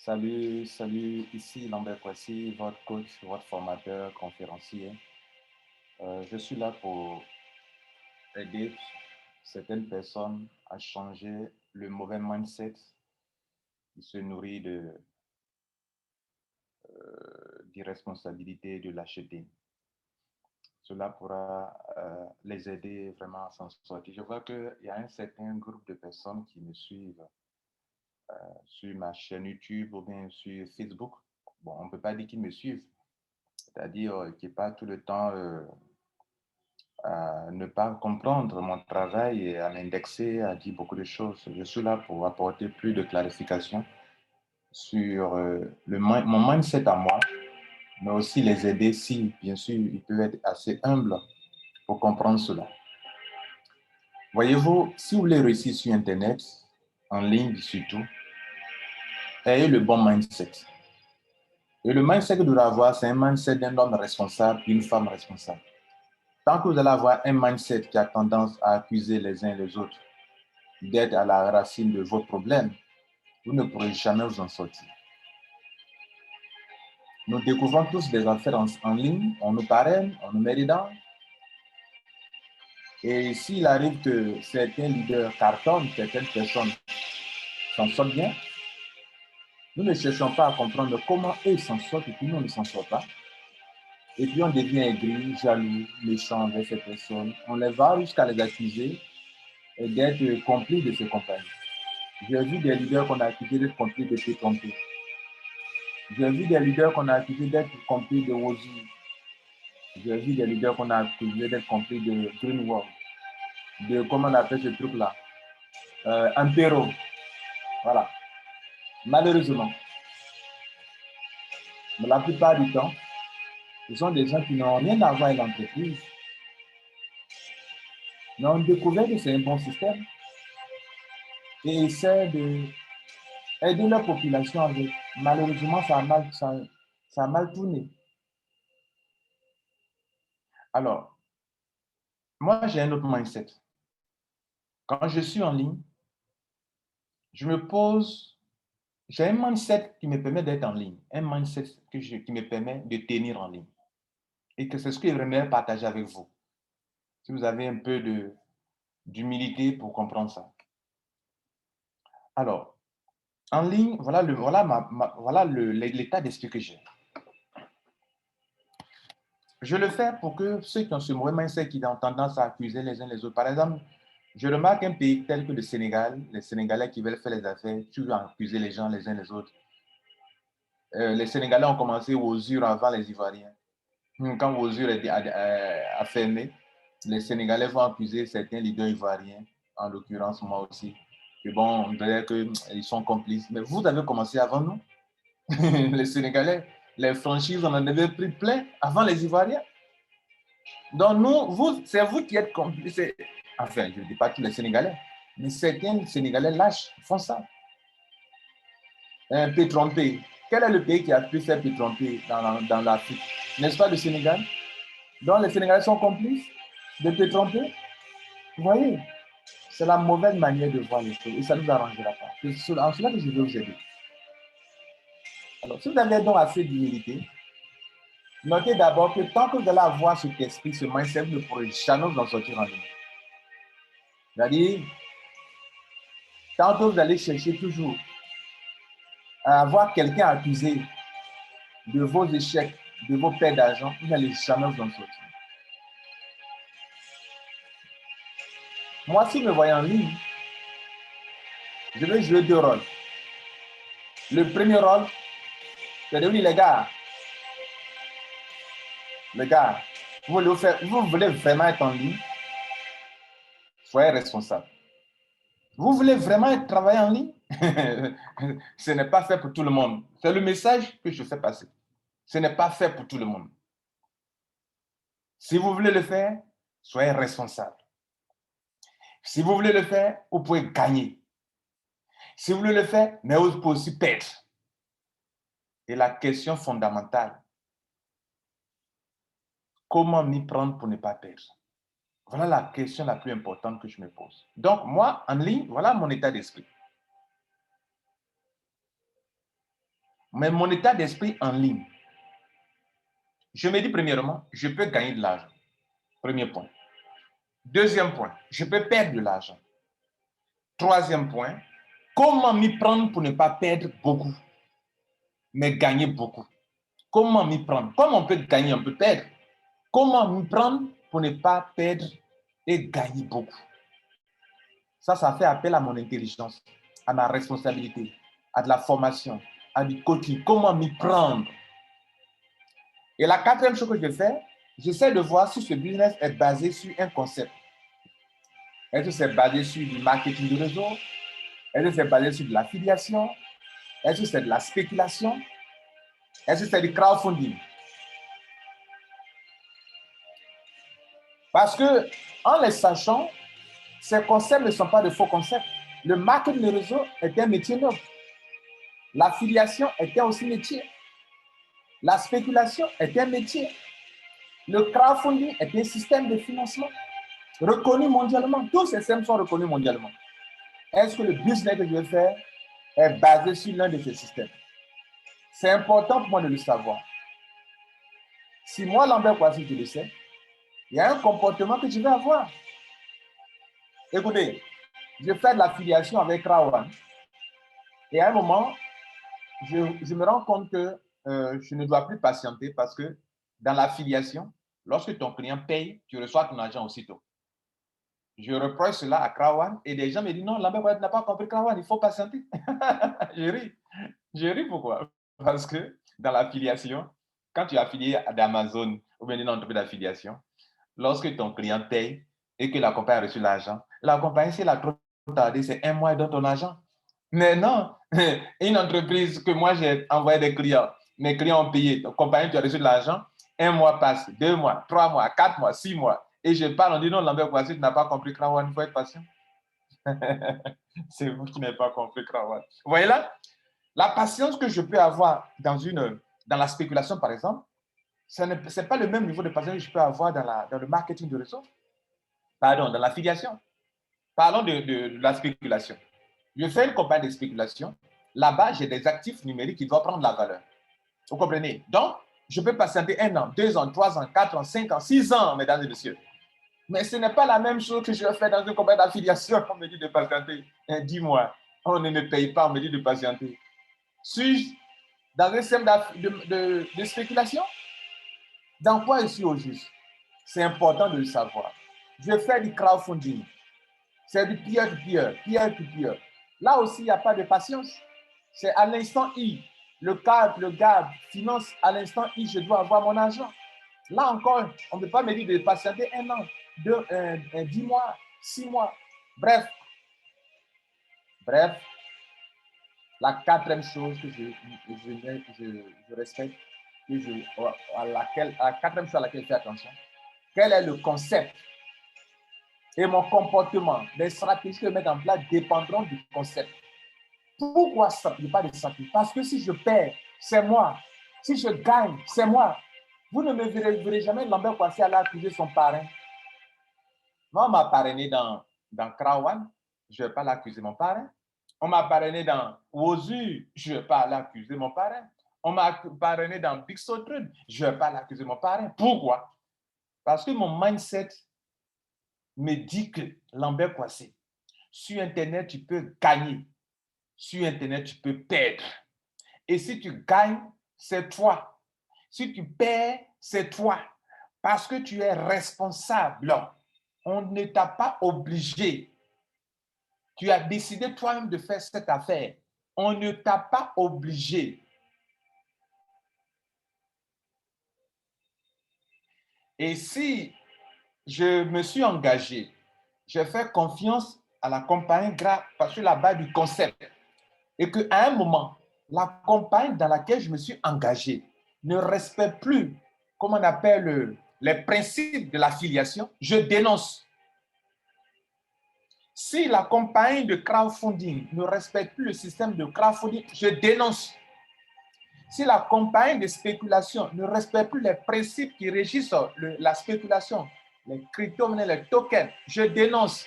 Salut, ici Lambert Kwasi, votre coach, votre formateur, conférencier. Je suis là pour aider certaines personnes à changer le mauvais mindset qui se nourrit d'irresponsabilité et de lâcheté. Cela pourra les aider vraiment à s'en sortir. Je vois qu'il y a un certain groupe de personnes qui me suivent sur ma chaîne YouTube ou bien sur Facebook. Bon, on ne peut pas dire qu'ils me suivent, c'est-à-dire qui n'est pas tout le temps à ne pas comprendre mon travail et à m'indexer, à dire beaucoup de choses. Je suis là pour apporter plus de clarification sur mon mindset à moi, mais aussi les aider si, bien sûr, ils peuvent être assez humbles pour comprendre cela. Voyez-vous, si vous voulez réussir sur Internet, en ligne surtout, ayez le bon mindset. Et le mindset que vous devez avoir, c'est un mindset d'un homme responsable, d'une femme responsable. Tant que vous allez avoir un mindset qui a tendance à accuser les uns les autres, d'être à la racine de vos problèmes, vous ne pourrez jamais vous en sortir. Nous découvrons tous des affaires en ligne, on nous parraine, on nous met dedans. Et s'il arrive que certains leaders cartonnent, certaines personnes s'en sortent bien, nous ne cherchons pas à comprendre comment eux s'en sortent et puis nous ne s'en sortons pas. Et puis on devient aigri, jaloux, méchant avec ces personnes. On les va jusqu'à les accuser et d'être complices de ces compagnies. J'ai vu des leaders qu'on a accusés d'être complices de se tromper. J'ai vu des leaders qu'on a accusés d'être complices de Wozu. J'ai vu des leaders qu'on a accusés d'être complices de Greenwald, de comment on appelle ce truc-là, Impero. Voilà. Malheureusement, mais la plupart du temps, ce sont des gens qui n'ont rien à voir avec l'entreprise, mais ont découvert que c'est un bon système et essaient d'aider leur population avec. Malheureusement, ça a mal tourné. Alors, moi, j'ai un autre mindset. Quand je suis en ligne, je me pose, j'ai un mindset qui me permet d'être en ligne, un mindset qui me permet de tenir en ligne. Et que c'est ce que j'aimerais partager avec vous. Si vous avez un peu d'humilité pour comprendre ça. Alors, en ligne, voilà l'état d'esprit que j'ai. Je le fais pour que ceux qui ont ce mauvais mindset, qui ont tendance à accuser les uns les autres. Par exemple, je remarque un pays tel que le Sénégal, les Sénégalais qui veulent faire les affaires, toujours accuser les gens les uns les autres. Les Sénégalais ont commencé aux usures avant les Ivoiriens. Quand Wozur a fermé, les Sénégalais vont accuser certains leaders ivoiriens, en l'occurrence moi aussi, que bon, on dirait qu'ils sont complices. Mais vous avez commencé avant nous. Les Sénégalais, les franchises, on en avait pris plein avant les Ivoiriens. Donc nous, c'est vous qui êtes complices. Enfin, je ne dis pas tous les Sénégalais, mais certains Sénégalais lâches font ça. Pétrompé. Quel est le pays qui a pu faire pétromper dans l'Afrique? N'est-ce pas le Sénégal? Donc les Sénégalais sont complices de pétromper. Vous voyez, c'est la mauvaise manière de voir les choses et ça ne nous arrangera pas. C'est en cela que je veux vous aider. Alors, si vous avez donc assez d'humilité, notez d'abord que tant que vous allez avoir cet esprit, ce mindset, vous ne pourrez jamais vous en sortir en ligne. C'est-à-dire, tant que vous allez chercher toujours à avoir quelqu'un accusé de vos échecs, de vos pertes d'argent, vous n'allez jamais vous en sortir. Moi, si vous me voyez en ligne, je vais jouer deux rôles. Le premier rôle, c'est de dire, les gars, vous voulez vraiment être en ligne, soyez responsable. Vous voulez vraiment travailler en ligne? Ce n'est pas fait pour tout le monde. C'est le message que je fais passer. Ce n'est pas fait pour tout le monde. Si vous voulez le faire, soyez responsable. Si vous voulez le faire, vous pouvez gagner. Si vous voulez le faire, mais vous pouvez aussi perdre. Et la question fondamentale, comment m'y prendre pour ne pas perdre? Voilà la question la plus importante que je me pose. Donc, moi, en ligne, voilà mon état d'esprit. Mais mon état d'esprit en ligne, je me dis premièrement, je peux gagner de l'argent. Premier point. Deuxième point, je peux perdre de l'argent. Troisième point, comment m'y prendre pour ne pas perdre beaucoup, mais gagner beaucoup? Comment m'y prendre? Comment on peut gagner, on peut perdre? Comment m'y prendre pour ne pas perdre et gagner beaucoup? Ça fait appel à mon intelligence, à ma responsabilité, à de la formation, à du coaching. Comment m'y prendre? Et la quatrième chose que je fais, j'essaie de voir si ce business est basé sur un concept. Est-ce que c'est basé sur du marketing de réseau? Est-ce que c'est basé sur de l'affiliation? Est-ce que c'est de la spéculation? Est-ce que c'est du crowdfunding? Parce que, en les sachant, ces concepts ne sont pas de faux concepts. Le marketing de réseau est un métier noble. L'affiliation est aussi un métier. La spéculation est un métier. Le crowdfunding est un système de financement reconnu mondialement. Tous ces systèmes sont reconnus mondialement. Est-ce que le business que je vais faire est basé sur l'un de ces systèmes? C'est important pour moi de le savoir. Si moi, Lambert Kouassi, je le sais, il y a un comportement que je vais avoir. Écoutez, je fais de l'affiliation avec Rawan. Et à un moment, je me rends compte que je ne dois plus patienter parce que dans l'affiliation, lorsque ton client paye, tu reçois ton argent aussitôt. Je reproche cela à Krawan et des gens me disent non, Lambert n'a pas compris Krawan, il faut patienter. Je ris. Je ris pourquoi? Parce que dans l'affiliation, quand tu es affilié à Amazon ou bien une entreprise d'affiliation, lorsque ton client paye et que la compagnie a reçu l'argent, la compagnie, si elle a trop tardé, c'est un mois dans ton argent. Mais non, une entreprise que moi j'ai envoyé des clients, mes clients ont payé, la compagnie, tu as reçu de l'argent, un mois passe, 2 mois, 3 mois, 4 mois, 6 mois. Et je parle, on dit non, Lambert Kouassi, tu n'as pas compris Krawan, il faut être patient. C'est vous qui n'avez pas compris Krawan. Vous voyez là? La patience que je peux avoir dans la spéculation, par exemple, ce n'est pas le même niveau de patience que je peux avoir dans le marketing de réseau. Pardon, dans l'affiliation. Parlons de la spéculation. Je fais une compagnie de spéculation. Là-bas, j'ai des actifs numériques qui doivent prendre la valeur. Vous comprenez? Donc, je peux patienter 1 an, 2 ans, 3 ans, 4 ans, 5 ans, 6 ans, mesdames et messieurs. Mais ce n'est pas la même chose que je vais faire dans une compagnie d'affiliation. On me dit de patienter 10 mois. On ne me paye pas, on me dit de patienter. Suis-je dans un système de spéculation? Dans quoi je suis au juste? C'est important de le savoir. Je fais du crowdfunding. C'est du peer-to-peer, peer-to-peer. Là aussi, il n'y a pas de patience. C'est à l'instant I. Le gars finance à l'instant I, je dois avoir mon argent. Là encore, on ne peut pas me dire de patienter 1 an, 10 mois, 6 mois. Bref, la quatrième chose que je respecte, la quatrième chose à laquelle je fais attention, quel est le concept et mon comportement, les stratégies que je mets en place dépendront du concept. Pourquoi ça? Il n'y a pas de stratégie. Parce que si je perds, c'est moi. Si je gagne, c'est moi. Vous ne me verrez jamais Lambert Kouassi aller accuser son parrain. Moi, on m'a parrainé dans Krawan, je ne vais pas l'accuser mon parrain. On m'a parrainé dans Wozu, je ne vais pas l'accuser mon parrain. On m'a parrainé dans Big Sotrud, je ne vais pas l'accuser mon parrain. Pourquoi? Parce que mon mindset me dit que Lambert Kouassi, sur Internet, tu peux gagner. Sur Internet, tu peux perdre. Et si tu gagnes, c'est toi. Si tu perds, c'est toi. Parce que tu es responsable. On ne t'a pas obligé. Tu as décidé toi-même de faire cette affaire. On ne t'a pas obligé. Et si je me suis engagé, je fais confiance à la compagnie parce que là-bas du concept. Et qu'à un moment, la compagnie dans laquelle je me suis engagé ne respecte plus, comme on appelle les principes de l'affiliation, je dénonce. Si la compagnie de crowdfunding ne respecte plus le système de crowdfunding, je dénonce. Si la compagnie de spéculation ne respecte plus les principes qui régissent la spéculation, les crypto-monnaies, les tokens, je dénonce.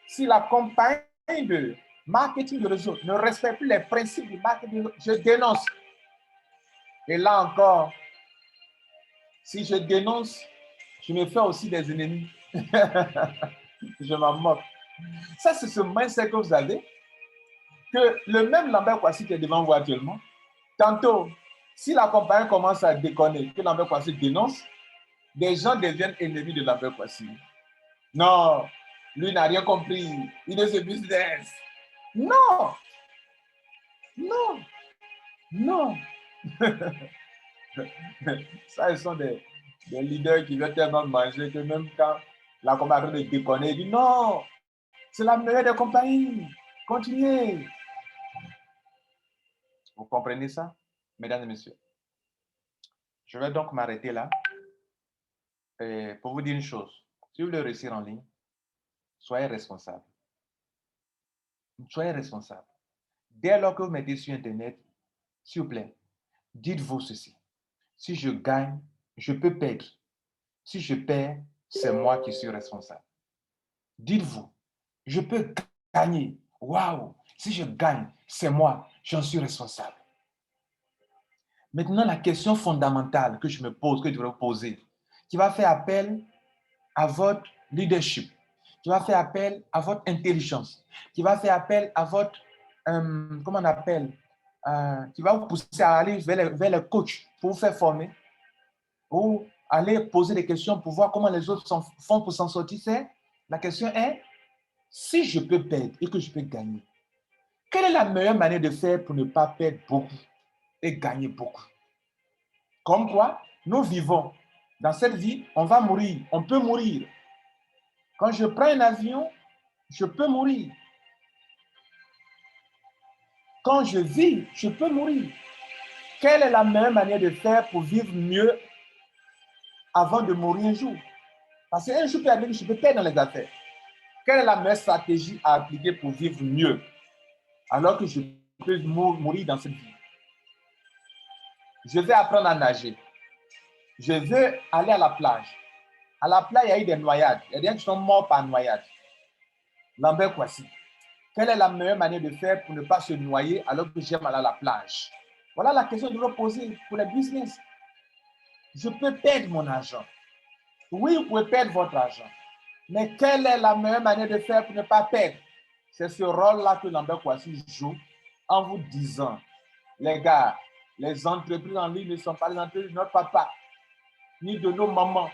Si la compagnie Marketing de réseau ne respecte plus les principes du marketing de réseau. Je dénonce. Et là encore, si je dénonce, je me fais aussi des ennemis. Je m'en moque. Ça, c'est ce mindset que vous avez, que le même Lambert Kouassi qui est devant vous actuellement, tantôt, si la compagnie commence à déconner, que Lambert Kouassi dénonce, des gens deviennent ennemis de Lambert Kouassi. Non, lui n'a rien compris. Il est ce business. Non, non, non. Ça, ils sont des leaders qui veulent tellement manger que même quand la compagnie de déconner, ils disent non, c'est la meilleure des compagnies. Continuez. Vous comprenez ça, mesdames et messieurs? Je vais donc m'arrêter là pour vous dire une chose. Si vous voulez réussir en ligne, soyez responsable. Soyez responsable. Dès lors que vous mettez sur Internet, s'il vous plaît, dites-vous ceci. Si je gagne, je peux perdre. Si je perds, c'est moi qui suis responsable. Dites-vous, je peux gagner. Waouh! Si je gagne, c'est moi, j'en suis responsable. Maintenant, la question fondamentale que je me pose, que je devrais vous poser, qui va faire appel à votre leadership, qui va faire appel à votre intelligence, qui va faire appel à votre, comment on appelle, qui va vous pousser à aller vers les coachs pour vous faire former, ou aller poser des questions pour voir comment les autres font pour s'en sortir. La question est, si je peux perdre et que je peux gagner, quelle est la meilleure manière de faire pour ne pas perdre beaucoup et gagner beaucoup? Comme quoi, nous vivons. Dans cette vie, on va mourir. On peut mourir. Quand je prends un avion, je peux mourir. Quand je vis, je peux mourir. Quelle est la meilleure manière de faire pour vivre mieux avant de mourir un jour? Parce qu'un jour, je peux perdre dans les affaires. Quelle est la meilleure stratégie à appliquer pour vivre mieux alors que je peux mourir dans cette vie? Je vais apprendre à nager. Je veux aller à la plage. À la plage, il y a eu des noyades. Il y a des gens qui sont morts par noyade. Lambert Kouassi. Quelle est la meilleure manière de faire pour ne pas se noyer alors que j'aime aller à la plage? Voilà la question que je dois poser pour les business. Je peux perdre mon argent. Oui, vous pouvez perdre votre argent. Mais quelle est la meilleure manière de faire pour ne pas perdre? C'est ce rôle-là que Lambert Kouassi joue en vous disant, les gars, les entreprises en ligne ne sont pas les entreprises de notre papa, ni de nos mamans.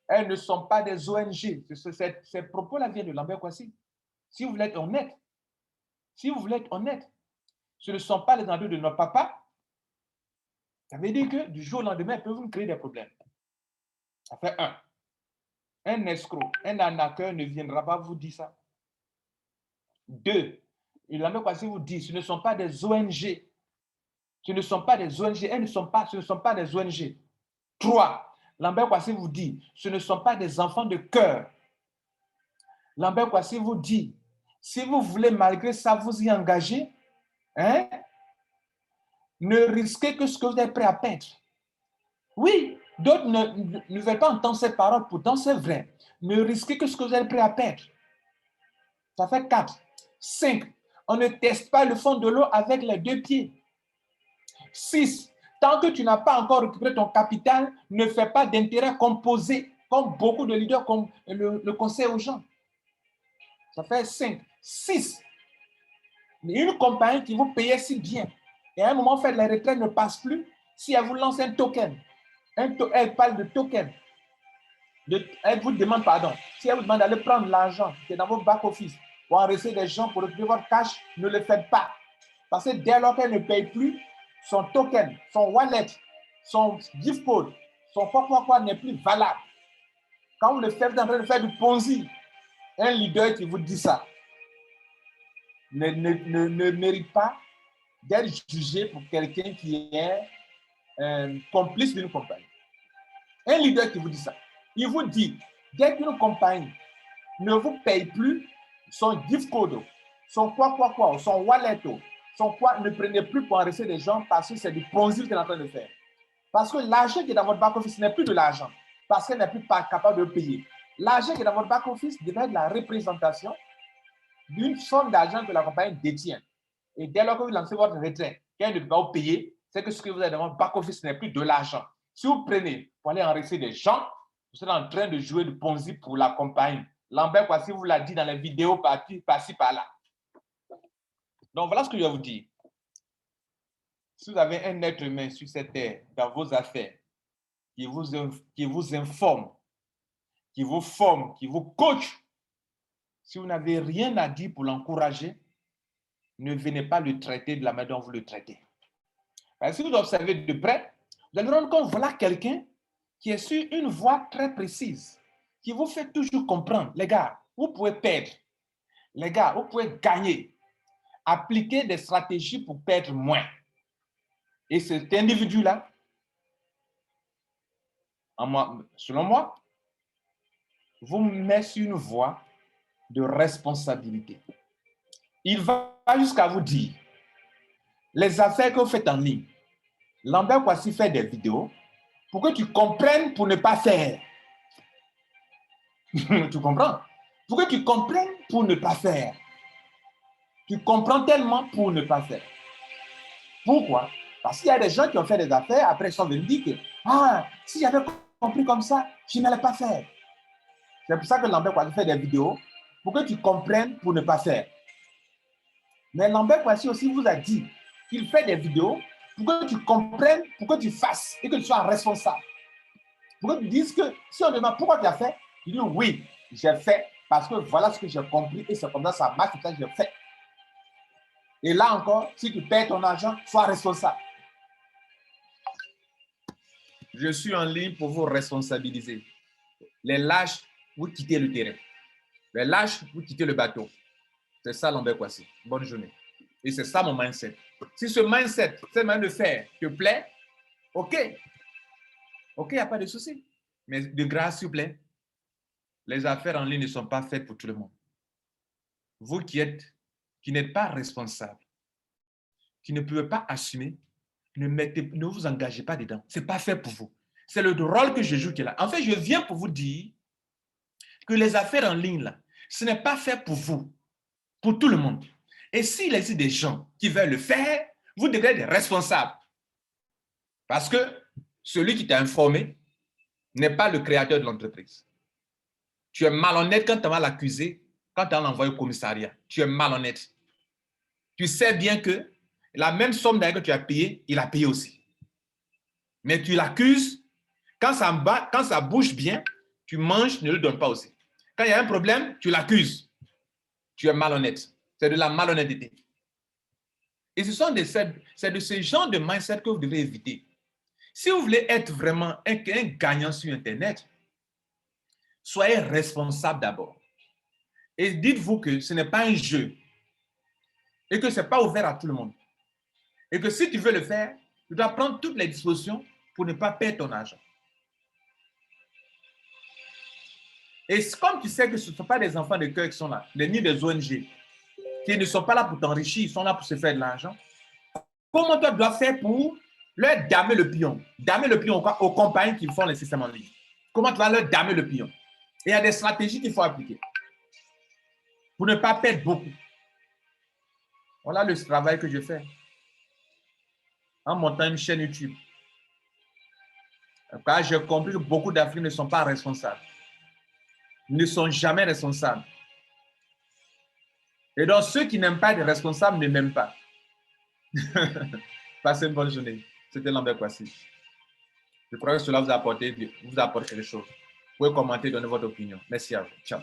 Elles ne sont pas des ONG. Ces propos-là viennent de Lambert Kouassi. Si vous voulez être honnête, ce ne sont pas les entreprises de notre papa. Ça veut dire que du jour au lendemain, elles peuvent vous créer des problèmes. Ça fait un. Un escroc, un arnaqueur ne viendra pas vous dire ça. Deux, Lambert Kouassi vous dit, ce ne sont pas des ONG. Ce ne sont pas des ONG. Ce ne sont pas des ONG. Trois, Lambert Kouassi vous dit, ce ne sont pas des enfants de cœur. Lambert Kouassi vous dit, si vous voulez malgré ça vous y engager, ne risquez que ce que vous êtes prêt à perdre. Oui, d'autres ne veulent pas entendre ces paroles, pourtant c'est vrai. Ne risquez que ce que vous êtes prêt à perdre. Ça fait 4. 5. On ne teste pas le fond de l'eau avec les 2 pieds. 6. Tant que tu n'as pas encore récupéré ton capital, ne fais pas d'intérêt composé, comme beaucoup de leaders le conseillent aux gens. Ça fait 5. 6. Une compagnie qui vous payait si bien, et à un moment, les retraites ne passent plus, si elle vous lance un token, elle parle de token, elle vous demande pardon, si elle vous demande d'aller prendre l'argent qui est dans votre back-office pour enregistrer des gens pour récupérer votre cash, ne le faites pas. Parce que dès lors qu'elle ne paye plus, son token, son wallet, son gift code, son quoi n'est plus valable. Quand vous le faites, vous êtes en train de faire du Ponzi. Un leader qui vous dit ça ne mérite pas d'être jugé pour quelqu'un qui est complice d'une compagnie. Un leader qui vous dit ça, il vous dit, dès qu'une compagnie ne vous paye plus son gift code, son son wallet, son quoi, ne prenez plus pour enregistrer des gens parce que c'est du Ponzi que vous êtes en train de faire. Parce que l'argent qui est dans votre back-office n'est plus de l'argent, parce qu'elle n'est plus pas capable de payer. L'argent qui est dans votre back-office devrait être de la représentation, d'une somme d'argent que la compagnie détient. Et dès lors que vous lancez votre retrait, quand elle ne peut pas vous payer, c'est que ce que vous avez dans votre back-office n'est plus de l'argent. Si vous prenez pour aller enregistrer des gens, vous êtes en train de jouer de Ponzi pour la compagnie. Lambert Kouassi vous l'a dit dans les vidéos par-ci, par-là. Donc, voilà ce que je vais vous dire. Si vous avez un être humain sur cette terre, dans vos affaires, qui vous informe, qui vous forme, qui vous coach, si vous n'avez rien à dire pour l'encourager, ne venez pas le traiter de la manière dont vous le traitez. Parce que si vous observez de près, vous allez vous rendre compte, voilà quelqu'un qui est sur une voie très précise, qui vous fait toujours comprendre, les gars, vous pouvez perdre. Les gars, vous pouvez gagner. Appliquer des stratégies pour perdre moins. Et cet individu-là, selon moi, vous met sur une voie de responsabilité. Il va jusqu'à vous dire, les affaires que vous faites en ligne, Lambert Kouassi fait des vidéos pour que tu comprennes pour ne pas faire. Tu comprends? Pour que tu comprennes pour ne pas faire. Tu comprends tellement pour ne pas faire. Pourquoi? Parce qu'il y a des gens qui ont fait des affaires, après ils sont venus dire que si j'avais compris comme ça, je n'allais pas faire. C'est pour ça que Lambert Kouassi fait des vidéos pour que tu comprennes pour ne pas faire. Mais Lambert Kouassi aussi vous a dit qu'il fait des vidéos pour que tu comprennes, pour que tu fasses et que tu sois responsable. Pour que tu dises que si on demande pourquoi tu as fait, tu dis oui, j'ai fait parce que voilà ce que j'ai compris et c'est comme ça marche, c'est ça que j'ai fait. Et là encore, si tu perds ton argent, sois responsable. Je suis en ligne pour vous responsabiliser. Les lâches, vous quittez le terrain. Les lâches, vous quittez le bateau. C'est ça Lambert Kouassi. Bonne journée. Et c'est ça mon mindset. Si ce mindset, cette manière de faire te plaît, OK. OK, il n'y a pas de souci. Mais de grâce, s'il vous plaît, les affaires en ligne ne sont pas faites pour tout le monde. Vous qui n'êtes pas responsable, qui ne pouvez pas assumer, ne vous engagez pas dedans. Ce n'est pas fait pour vous. C'est le rôle que je joue qui est là. En fait, je viens pour vous dire que les affaires en ligne, là, ce n'est pas fait pour vous, pour tout le monde. Et s'il existe des gens qui veulent le faire, vous devrez être responsable. Parce que celui qui t'a informé n'est pas le créateur de l'entreprise. Tu es malhonnête quand tu vas l'accuser, quand tu vas l'envoyer au commissariat. Tu es malhonnête. Tu sais bien que la même somme d'argent que tu as payé, il a payé aussi. Mais tu l'accuses, quand ça bouge bien, tu manges, ne le donnes pas aussi. Quand il y a un problème, tu l'accuses. Tu es malhonnête. C'est de la malhonnêteté. Et c'est de ce genre de mindset que vous devez éviter. Si vous voulez être vraiment un gagnant sur Internet, soyez responsable d'abord. Et dites-vous que ce n'est pas un jeu et que ce n'est pas ouvert à tout le monde. Et que si tu veux le faire, tu dois prendre toutes les dispositions pour ne pas perdre ton argent. Et comme tu sais que ce ne sont pas des enfants de cœur qui sont là, ni des ONG, qui ne sont pas là pour t'enrichir, ils sont là pour se faire de l'argent, comment toi tu dois faire pour leur damer le pion? Damer le pion aux compagnies qui font les systèmes en ligne. Comment tu vas leur damer le pion? Et il y a des stratégies qu'il faut appliquer pour ne pas perdre beaucoup. Voilà le travail que je fais en montant une chaîne YouTube. Car j'ai compris que beaucoup d'Africains ne sont pas responsables. Ils ne sont jamais responsables. Et donc, ceux qui n'aiment pas être responsables ne m'aiment pas. Passez une bonne journée. C'était Lambert Kouassi. Je crois que cela vous a apporté quelque chose. Vous pouvez commenter, donner votre opinion. Merci à vous. Ciao.